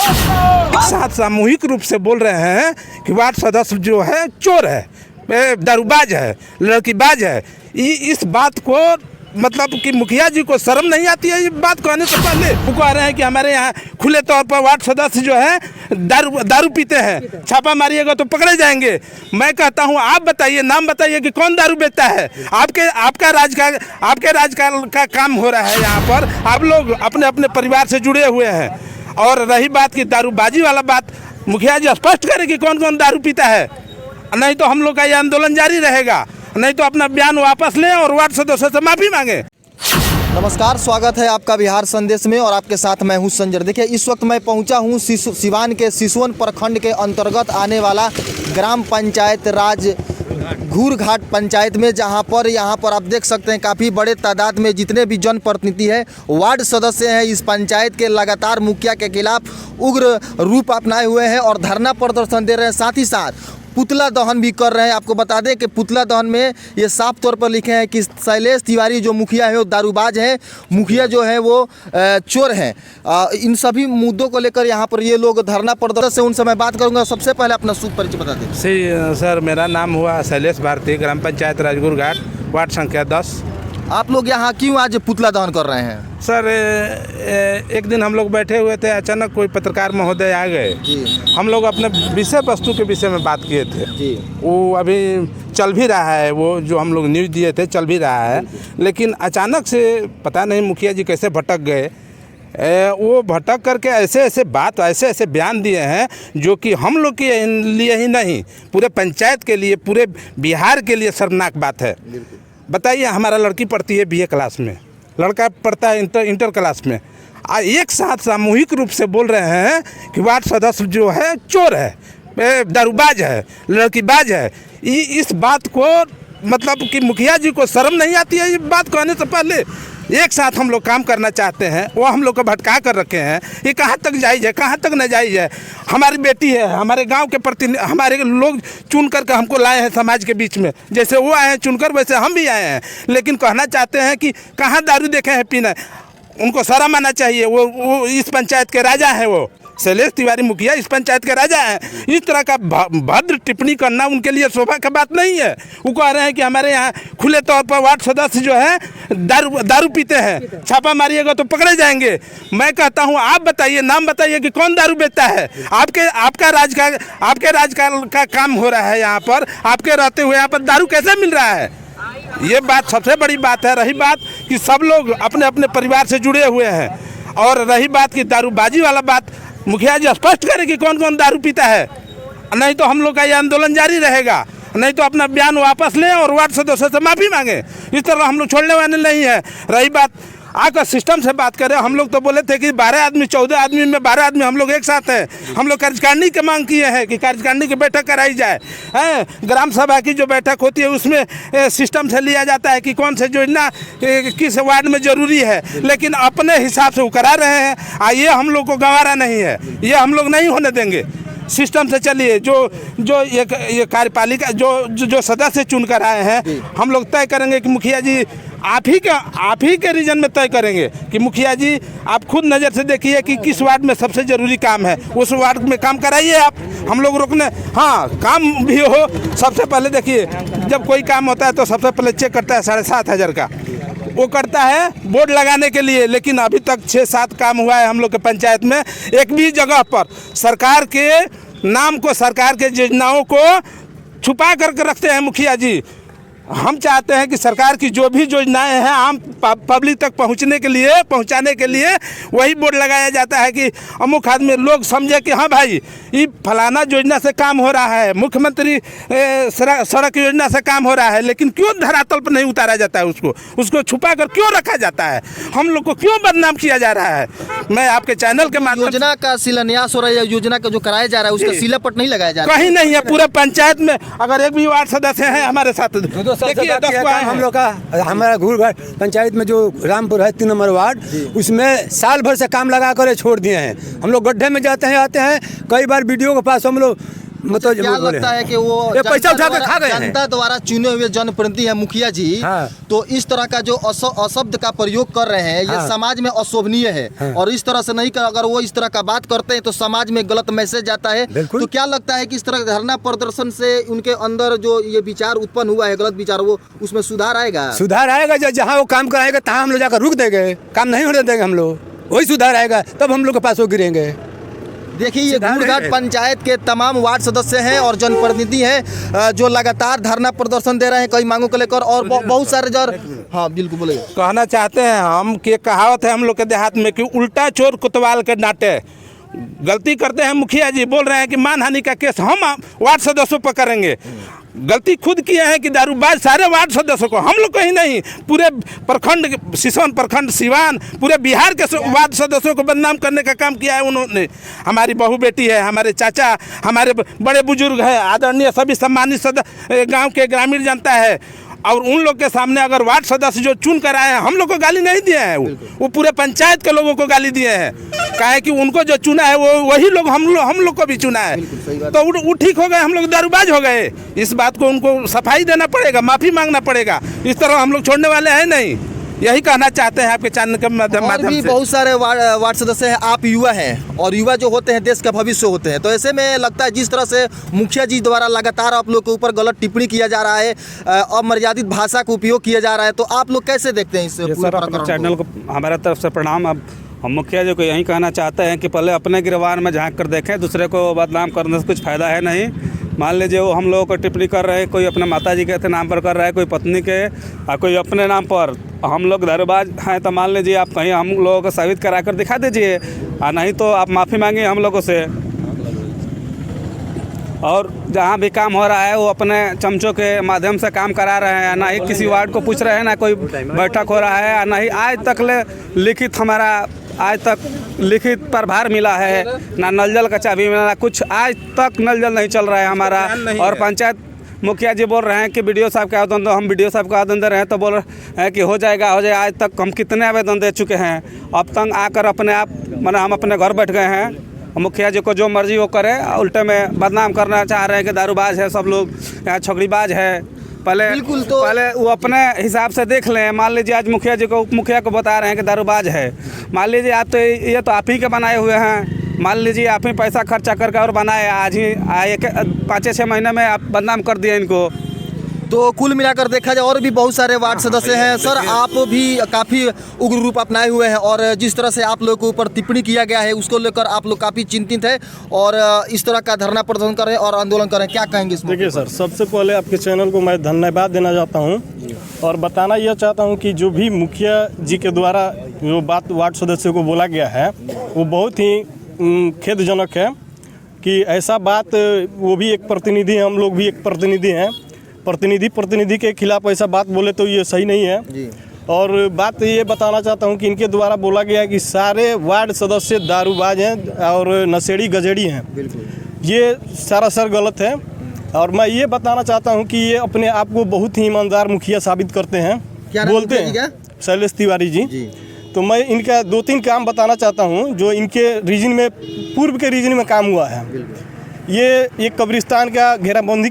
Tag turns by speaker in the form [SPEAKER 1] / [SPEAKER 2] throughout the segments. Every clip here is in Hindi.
[SPEAKER 1] एक साथ सामूहिक रूप से बोल रहे हैं कि वार्ड सदस्य जो है चोर है, दारूबाज है, लड़कीबाज है। इस बात को मतलब कि मुखिया जी को शर्म नहीं आती है ये बात कहने से पहले। वो कह रहे हैं कि हमारे यहाँ खुले तौर पर वार्ड सदस्य जो है दारू पीते हैं, छापा मारिएगा तो पकड़े जाएंगे। मैं कहता हूँ आप बताइए, नाम बताइए कि कौन दारू बेचता है। आपका राजकारण का काम हो रहा है यहाँ पर। आप लोग अपने अपने परिवार से जुड़े हुए हैं। और रही बात की दारूबाजी वाला बात, मुखिया जी स्पष्ट करें कि कौन कौन दारू पीता है, नहीं तो हम लोग का ये आंदोलन जारी रहेगा, नहीं तो अपना बयान वापस लें और वार्ड सदस्य से माफ़ी मांगे।
[SPEAKER 2] नमस्कार, स्वागत है आपका बिहार संदेश में और आपके साथ मैं हूं संजय। देखिए, इस वक्त मैं पहुंचा हूं सिवान के सिसवन प्रखंड के अंतर्गत आने वाला ग्राम पंचायत राज घूरघाट पंचायत में, जहां पर यहाँ पर आप देख सकते हैं काफ़ी बड़े तादाद में जितने भी जनप्रतिनिधि हैं, वार्ड सदस्य हैं, इस पंचायत के लगातार मुखिया के खिलाफ उग्र रूप अपनाए हुए हैं और धरना प्रदर्शन दे रहे हैं। साथ ही साथ पुतला दहन भी कर रहे हैं। आपको बता दें कि पुतला दहन में ये साफ तौर पर लिखे हैं कि शैलेश तिवारी जो मुखिया है वो दारूबाज है, मुखिया जो है वो चोर हैं। इन सभी मुद्दों को लेकर यहाँ पर ये लोग धरना प्रदर्शन से उनसे मैं बात करूँगा। सबसे पहले अपना शुभ परिचय बता दें।
[SPEAKER 1] सर, मेरा नाम हुआ शैलेश भारती, ग्राम पंचायत राजगुरघाट, वार्ड संख्या 10।
[SPEAKER 2] आप लोग यहाँ क्यों आज पुतला दहन कर रहे हैं?
[SPEAKER 1] सर, एक दिन हम लोग बैठे हुए थे, अचानक कोई पत्रकार महोदय आ गए। हम लोग अपने विषय वस्तु के विषय में बात किए थे जी। वो अभी चल भी रहा है, वो जो हम लोग न्यूज़ दिए थे चल भी रहा है, लेकिन अचानक से पता नहीं मुखिया जी कैसे भटक गए। वो भटक करके ऐसे बयान दिए हैं जो कि हम लोग के लिए ही नहीं, पूरे पंचायत के लिए, पूरे बिहार के लिए शर्मनाक बात है। बताइए, हमारा लड़की पढ़ती है BA क्लास में, लड़का पढ़ता है इंटर क्लास में। एक साथ सामूहिक रूप से बोल रहे हैं कि वार्ड सदस्य जो है चोर है, दारूबाज है, लड़कीबाज है। इस बात को मतलब कि मुखिया जी को शर्म नहीं आती है ये बात कहने से पहले। एक साथ हम लोग काम करना चाहते हैं, वो हम लोग को भटका कर रखे हैं। ये कहाँ तक जायज़ है, कहाँ तक नाजायज़ है? हमारी बेटी है, हमारे गांव के प्रति हमारे लोग चुन करके हमको लाए हैं समाज के बीच में। जैसे वो आए हैं चुनकर, वैसे हम भी आए हैं। लेकिन कहना चाहते हैं कि कहाँ दारू देखे हैं पीना, उनको शर्म आना चाहिए। वो इस पंचायत के राजा हैं, वो शैलेश तिवारी मुखिया इस पंचायत के राजा हैं। इस तरह का भद्र टिप्पणी करना उनके लिए शोभा की बात नहीं है। वो कह रहे हैं कि हमारे यहाँ खुले तौर पर वार्ड सदस्य जो है दारू पीते हैं, छापा मारिएगा तो पकड़े जाएंगे। मैं कहता हूँ आप बताइए, नाम बताइए कि कौन दारू बेचता है। आपका राजकारण का काम हो रहा है यहाँ पर। आपके रहते हुए यहाँ पर दारू कैसे मिल रहा है? ये बात सबसे बड़ी बात है। रही बात कि सब लोग अपने अपने परिवार से जुड़े हुए हैं। और रही बात की दारूबाजी वाला बात, मुखिया जी स्पष्ट करें कि कौन कौन दारू पीता है, नहीं तो हम लोग का ये आंदोलन जारी रहेगा, नहीं तो अपना बयान वापस लें और वार्ड सदस्य से माफ़ी मांगे। इस तरह हम लोग छोड़ने वाले नहीं है। रही बात आकर सिस्टम से बात करें, हम लोग तो बोले थे कि 12 आदमी 14 आदमी में 12 आदमी हम लोग एक साथ हैं। हम लोग कार्यकारिणी की मांग किए हैं कि कार्यकारिणी की बैठक कराई जाए। ग्राम सभा की जो बैठक होती है उसमें सिस्टम से लिया जाता है कि कौन से योजना किस वार्ड में ज़रूरी है, लेकिन अपने हिसाब से वो करा रहे हैं। ये हम लोग को गंवारा नहीं है, ये हम लोग नहीं होने देंगे। सिस्टम से चलिए, जो ये कार्यपालिका जो सदस्य चुन कर आए हैं, हम लोग तय करेंगे कि मुखिया जी आप ही के रीजन में तय करेंगे कि मुखिया जी आप खुद नज़र से देखिए कि किस वार्ड में सबसे ज़रूरी काम है, उस वार्ड में काम कराइए आप। हम लोग रोकने, हाँ काम भी हो। सबसे पहले देखिए, जब कोई काम होता है तो सबसे पहले चेक करता है 7,500 का, वो करता है बोर्ड लगाने के लिए। लेकिन अभी तक 6-7 काम हुआ है हम लोग के पंचायत में। एक भी जगह पर सरकार के नाम को, सरकार के योजनाओं को छुपा करके रखते हैं मुखिया जी। हम चाहते हैं कि सरकार की जो भी योजनाएं हैं आम पब्लिक तक पहुंचाने के लिए वही बोर्ड लगाया जाता है कि अमुक आदमी लोग समझे कि हाँ भाई ये फलाना योजना से काम हो रहा है, मुख्यमंत्री सड़क योजना से काम हो रहा है। लेकिन क्यों धरातल पर नहीं उतारा जाता है? उसको छुपा कर क्यों रखा जाता है? हम लोग को क्यों बदनाम किया जा रहा है? मैं आपके चैनल के माध्यम,
[SPEAKER 2] योजना का शिलान्यास हो रहा है, योजना का जो कराया जा रहा है उसका शिलापट नहीं लगाया जा रहा है,
[SPEAKER 1] कहीं नहीं है। पूरे पंचायत में अगर एक भी वार्ड सदस्य हैं हमारे साथ, देखिए
[SPEAKER 3] हम लोग का, हमारा घूरघाट पंचायत में जो रामपुर है 3 नंबर वार्ड, उसमें साल भर से काम लगा कर छोड़ दिए हैं। हम लोग गड्ढे में जाते हैं, आते हैं। कई बार वीडियो के पास हम लोग मतलब
[SPEAKER 2] क्या लगता है कि वो
[SPEAKER 3] ये पैसा उठा के खा गए हैं।
[SPEAKER 2] जनता द्वारा चुने हुए जनप्रतिनिधि है मुखिया जी,
[SPEAKER 3] हाँ।
[SPEAKER 2] तो इस तरह का जो अशब्द का प्रयोग कर रहे हैं ये
[SPEAKER 3] हाँ।
[SPEAKER 2] समाज में अशोभनीय है।
[SPEAKER 3] हाँ।
[SPEAKER 2] और इस तरह से नहीं कर, अगर वो इस तरह का बात करते हैं तो समाज में गलत मैसेज जाता है।
[SPEAKER 3] बिल्कुल।
[SPEAKER 2] तो क्या लगता है कि इस तरह धरना प्रदर्शन से उनके अंदर जो ये विचार उत्पन्न हुआ है, गलत विचार, वो उसमें सुधार आएगा?
[SPEAKER 3] सुधार आएगा। जहाँ वो काम कराएगा तहाँ हम लोग जाकर रुक देंगे, काम नहीं होने देंगे हम लोग, वही सुधार आएगा, तब हम लोग के पास वो गिरेंगे।
[SPEAKER 2] देखिए ये
[SPEAKER 3] सुधार
[SPEAKER 2] घूरघाट
[SPEAKER 3] है।
[SPEAKER 2] पंचायत के तमाम वार्ड सदस्य हैं और जनप्रतिनिधि हैं जो लगातार धरना प्रदर्शन दे रहे हैं कई मांगों को लेकर, और बहुत सारे हाँ बिल्कुल बोले
[SPEAKER 1] कहना चाहते हैं हम कि कहावत है हम लोग के देहात में कि उल्टा चोर कोतवाल के डांटे। गलती करते हैं मुखिया जी, बोल रहे हैं कि मानहानि का केस हम वार्ड सदस्यों पर करेंगे। गलती खुद किए हैं कि दारूबाज सारे वार्ड सदस्यों को, हम लोग कहीं नहीं, पूरे प्रखंड, सिसवन प्रखंड, सिवान, पूरे बिहार के वार्ड सदस्यों को बदनाम करने का काम किया है उन्होंने। हमारी बहू बेटी है, हमारे चाचा, हमारे बड़े बुजुर्ग हैं, आदरणीय सभी सम्मानित गांव के ग्रामीण जनता है, और उन लोग के सामने अगर वार्ड सदस्य जो चुन कर आए हैं, हम लोग को गाली नहीं दिए हैं, वो पूरे पंचायत के लोगों को गाली दिए हैं। कहे कि उनको जो चुना है वो वही लोग हम लोग को भी चुना है, तो वो ठीक हो गए, हम लोग दारूबाज हो गए। इस बात को उनको सफाई देना पड़ेगा, माफ़ी मांगना पड़ेगा। इस तरह हम लोग छोड़ने वाले हैं नहीं, यही कहना चाहते हैं आपके चैनल के माध्यम
[SPEAKER 2] भी
[SPEAKER 1] से।
[SPEAKER 2] बहुत सारे वार्ड सदस्य हैं, आप युवा हैं और युवा जो होते हैं देश का भविष्य होते हैं, तो ऐसे में लगता है जिस तरह से मुखिया जी द्वारा लगातार आप लोग के ऊपर गलत टिप्पणी किया जा रहा है, अमर्यादित भाषा का उपयोग किया जा रहा है, तो आप लोग कैसे देखते हैं इस पूरे
[SPEAKER 4] सर, अपने
[SPEAKER 2] प्रकरण
[SPEAKER 4] चैनल को हमारा तरफ से प्रणाम। अब हम मुखिया जी को यही कहना चाहते हैं कि पहले अपने गिरवान में झांक कर देखें, दूसरे को बदनाम करने से कुछ फ़ायदा है नहीं। मान लीजिए वो हम लोगों को टिप्पणी कर रहे हैं, कोई अपने माता जी के नाम पर कर रहा है, कोई पत्नी के और कोई अपने नाम पर। हम लोग दारूबाज हैं तो मान लीजिए आप कहीं हम लोगों को साबित करा कर दिखा दीजिए, और नहीं तो आप माफ़ी मांगिए हम लोगों से। और जहाँ भी काम हो रहा है वो अपने चमचों के माध्यम से काम करा रहे हैं, ना ही किसी वार्ड को पूछ रहे हैं, ना कोई बैठक हो रहा है, ना ही आज तक लिखित हमारा आज तक लिखित प्रभार मिला है, ना नल जल का चाबी मिला, ना कुछ। आज तक नल जल नहीं चल रहा है हमारा। और पंचायत मुखिया जी बोल रहे हैं कि बीडीओ साहब के आवेदन दो, हम बीडीओ साहब का आवेदन दे रहे हैं तो बोल रहे हैं कि हो जाएगा। आज तक हम कितने आवेदन दे चुके हैं, अब तक आकर अपने आप माने हम अपने घर बैठ गए हैं। मुखिया जी को जो मर्जी वो करे, उल्टे में बदनाम करना चाह रहे हैं कि दारूबाज है सब लोग, यहाँ छोकरीबाज है।
[SPEAKER 2] बिल्कुल, तो
[SPEAKER 4] पहले वो अपने हिसाब से देख लें। मान लीजिए आज मुखिया जी को, उप मुखिया को बता रहे हैं कि दारूबाज है। मान लीजिए आप तो ये तो आप ही के बनाए हुए हैं, मान लीजिए आप ही पैसा खर्चा करके और बनाए, आज ही 5-6 महीने में आप बदनाम कर दिए इनको।
[SPEAKER 2] तो कुल मिलाकर देखा जाए और भी बहुत सारे वार्ड सदस्य हैं। सर, आप भी काफ़ी उग्र रूप अपनाए हुए हैं और जिस तरह से आप लोगों के ऊपर टिप्पणी किया गया है उसको लेकर आप लोग काफ़ी चिंतित हैं और इस तरह का धरना प्रदर्शन करें और आंदोलन करें, क्या कहेंगे इसमें?
[SPEAKER 5] देखिए सर, सबसे पहले आपके चैनल को मैं धन्यवाद देना चाहता हूं और बताना यह चाहता हूं कि जो भी मुखिया जी के द्वारा जो बात वार्ड सदस्यों को बोला गया है वो बहुत ही खेदजनक है कि ऐसा बात, वो भी एक प्रतिनिधि हैं, हम लोग भी एक प्रतिनिधि हैं, प्रतिनिधि के खिलाफ ऐसा बात बोले तो ये सही नहीं है जी। और बात ये बताना चाहता हूँ कि इनके द्वारा बोला गया है कि सारे वार्ड सदस्य दारूबाज हैं और नशेड़ी गजेड़ी हैं। ये सरासर गलत है और मैं ये बताना चाहता हूँ कि ये अपने आप को बहुत ही ईमानदार मुखिया साबित करते हैं, बोलते हैं शैलेश तिवारी जी। तो मैं इनका 2-3 काम बताना चाहता हूँ जो इनके रीजन में, पूर्व के रीजन में काम हुआ है। ये एक कब्रिस्तान का घेराबंदी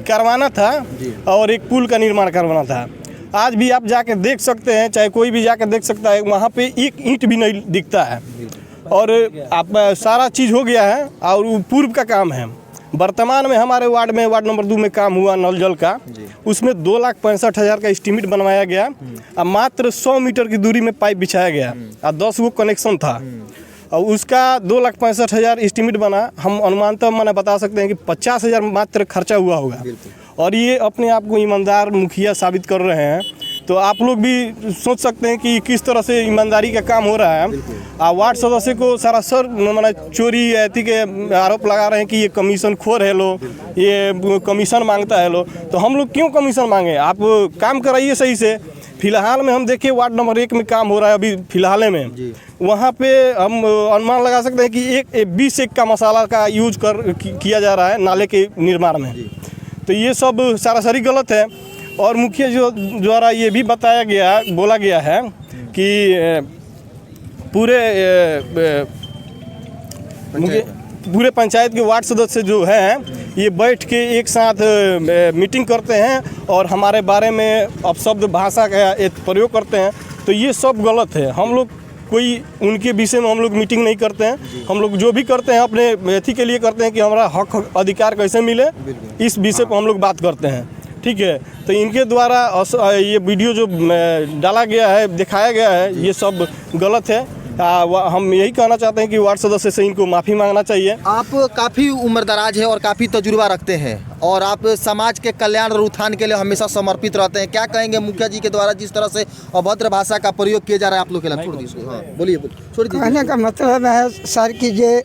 [SPEAKER 5] करवाना था और एक पुल का निर्माण करवाना था। आज भी आप जाके देख सकते हैं, चाहे कोई भी जाके देख सकता है, वहाँ पे एक ईंट भी नहीं दिखता है और आप सारा चीज़ हो गया है और वो पूर्व का काम है। वर्तमान में हमारे वार्ड नंबर 2 में काम हुआ नल जल का, उसमें 2,65,000 का एस्टीमेट बनवाया गया और मात्र 100 मीटर की दूरी में पाइप बिछाया गया और 10 गो कनेक्शन था और उसका 2,65,000 एस्टीमेट बना। हम अनुमानतः मैंने बता सकते हैं कि 50,000 मात्र खर्चा हुआ होगा और ये अपने आप को ईमानदार मुखिया साबित कर रहे हैं। तो आप लोग भी सोच सकते हैं कि किस तरह से ईमानदारी का काम हो रहा है। वार्ड सदस्य को सरासर मैंने चोरी ऐती के आरोप लगा रहे हैं कि ये कमीशन खोर है, लो ये कमीशन मांगता है लो। तो हम लोग क्यों कमीशन मांगे? आप काम कराइए सही से। फिलहाल में हम देखिए वार्ड नंबर 1 में काम हो रहा है अभी फिलहाल में, वहाँ पे हम अनुमान लगा सकते हैं कि 20 एक का मसाला का यूज किया जा रहा है नाले के निर्माण में। तो ये सब सरासरी गलत है। और मुखिया जो द्वारा ये भी बोला गया है कि पूरे पूरे पंचायत के वार्ड सदस्य जो हैं ये बैठ के एक साथ मीटिंग करते हैं और हमारे बारे में अपशब्द भाषा का एक प्रयोग करते हैं, तो ये सब गलत है। हम लोग कोई उनके विषय में हम लोग मीटिंग नहीं करते हैं। हम लोग जो भी करते हैं अपने अथी के लिए करते हैं कि हमारा हक अधिकार कैसे मिले, इस विषय पर हम लोग बात करते हैं। ठीक है, तो इनके द्वारा ये वीडियो जो डाला गया है, दिखाया गया है, ये सब गलत है। हम यही कहना चाहते हैं कि वार्ड सदस्य से इनको माफ़ी मांगना चाहिए।
[SPEAKER 2] आप काफ़ी उम्रदराज है और काफ़ी तजुर्बा रखते हैं और आप समाज के कल्याण और उत्थान के लिए हमेशा समर्पित रहते हैं। क्या कहेंगे मुखिया जी के द्वारा जिस तरह से अभद्र भाषा का प्रयोग किया जा रहा है आप लोग के लिए? छोड़ दीजिए, हाँ बोलिए, छोड़ दीजिए।
[SPEAKER 6] कहने का मतलब है सर कि ये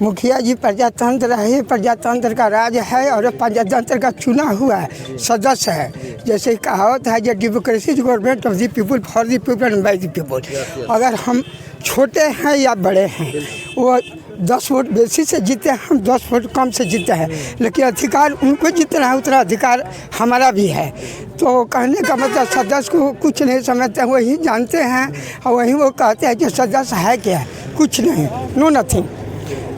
[SPEAKER 6] मुखिया जी प्रजातंत्र है, प्रजातंत्र का राज है और प्रजातंत्र का चुना हुआ सदस्य है। जैसे कहावत है जो democracy government of the people for the people and by the people. अगर हम छोटे हैं या बड़े हैं, वो 10 वोट बेसी से जीते हैं, हम 10 वोट कम से जीते हैं, लेकिन अधिकार उनको जितना है उतना अधिकार हमारा भी है। तो कहने का मतलब सदस्य को कुछ नहीं समझते, वही जानते हैं और वही वो कहते हैं कि सदस्य है क्या, कुछ नहीं, नो नथिंग।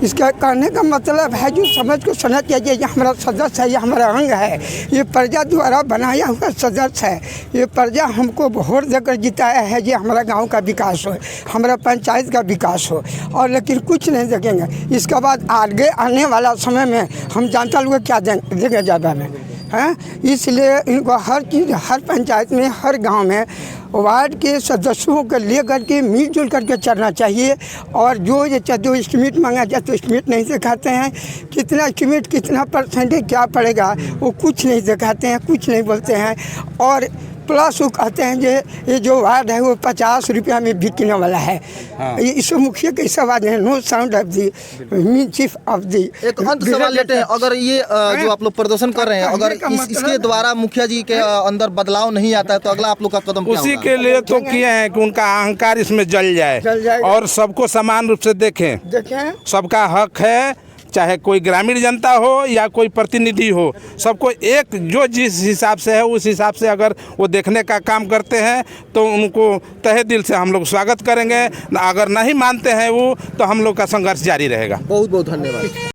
[SPEAKER 6] इसका कहने का मतलब है जो समझ को समझ के ये हमारा सदस्य है, ये हमारा अंग है, ये प्रजा द्वारा बनाया हुआ सदस्य है, ये प्रजा हमको वोट देकर जिताया है, ये हमारा गांव का विकास हो, हमारा पंचायत का विकास हो, और लेकिन कुछ नहीं देखेंगे। इसके बाद आगे आने वाला समय में हम जनता लोग क्या देंगे ज़्यादा में हैं। इसलिए इनको हर चीज़, हर पंचायत में, हर गांव में वार्ड के सदस्यों को लेकर के मिलजुल करके चलना चाहिए। और जो एस्टीमेट मांगा जाए तो एस्टीमेट नहीं दिखाते हैं, कितना एस्टीमेट कितना परसेंटेज क्या पड़ेगा वो कुछ नहीं दिखाते हैं, कुछ नहीं बोलते हैं। और प्लस वो कहते हैं ये जो वार्ड है वो 50 रुपया में बिकने वाला है। हाँ। ये इस मुखिया के सवाल है, no sound of the mean chief of the.
[SPEAKER 2] एक अंत सवाल लेते हैं, अगर ये जो आप लोग प्रदर्शन कर रहे हैं, अगर इसके द्वारा मुखिया जी के अंदर बदलाव नहीं आता है तो अगला आप लोग का कदम क्या होगा?
[SPEAKER 1] उसी के लिए तो किए हैं कि उनका अहंकार इसमें जल जाए और सबको समान रूप से देखें। सबका हक है, चाहे कोई ग्रामीण जनता हो या कोई प्रतिनिधि हो, सबको एक जो जिस हिसाब से है उस हिसाब से अगर वो देखने का काम करते हैं तो उनको तहे दिल से हम लोग स्वागत करेंगे। अगर नहीं मानते हैं वो तो हम लोग का संघर्ष जारी रहेगा।
[SPEAKER 2] बहुत बहुत धन्यवाद।